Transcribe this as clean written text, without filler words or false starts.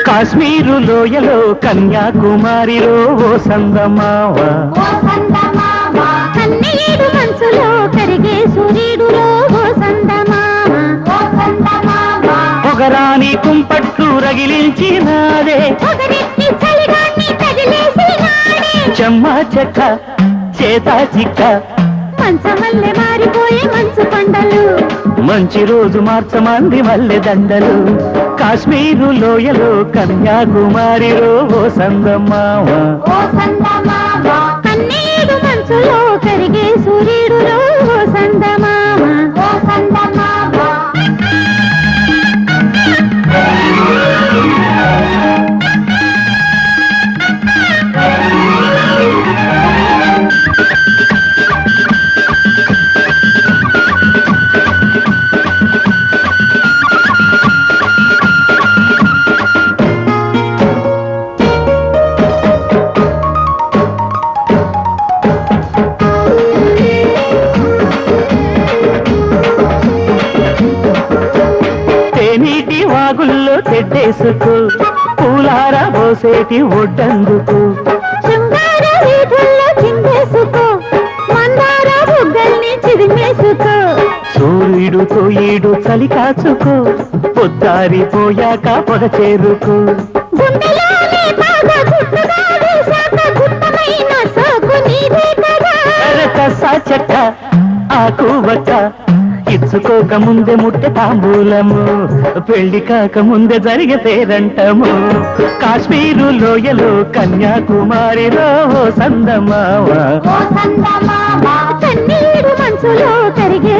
కాశ్మీరు లోయలో కన్యాకుమారిలో ఓ సందమావ కన్నీడు మనసులో కరిగే సూర్యుడులో ఓ సందమావ పొగరాని కుంపట్లు రగిలించినాదే పొగరెత్తి చలిగాన్ని తగిలేసినాడే చెమ్మ చెక్క చేతా చిక్క మంచమల్లె మారిపోయే మంచు కొండలు మంచి రోజు మార్చమంది మల్లె దండలు కాశ్మీరు లోయలో కన్యాకుమారిలో ఓ సందమావ కన్నీడు మనసులో కరిగే సూర్యుడులో ఓ సందమావ తేనీటి వాగుల్లో తెడ్డేసుకో పూలార పోసేటి ఒడ్డందుకు శృంగార వీధుల్లో చిందేసుకో మందార బుగ్గల్ని చిదిమేసుకో సూర్యుడుతో ఈడు చలి కాచుకో పొద్దారిపోయాక పొద చేరుకో గుండెలోనే బాగా గుట్టుగా వేశాక గుట్టమైన సోకు నీదే కదా కసా చెక్క ఆకు వక్క ఇచ్చుకోక ముందే ముట్టె తాంబూలము పెళ్లి కాక ముందే జరిగే పేరంటము కాశ్మీరు లోయలో కన్యాకుమారిలో సందమావ కన్నీడు మనసులో కరిగే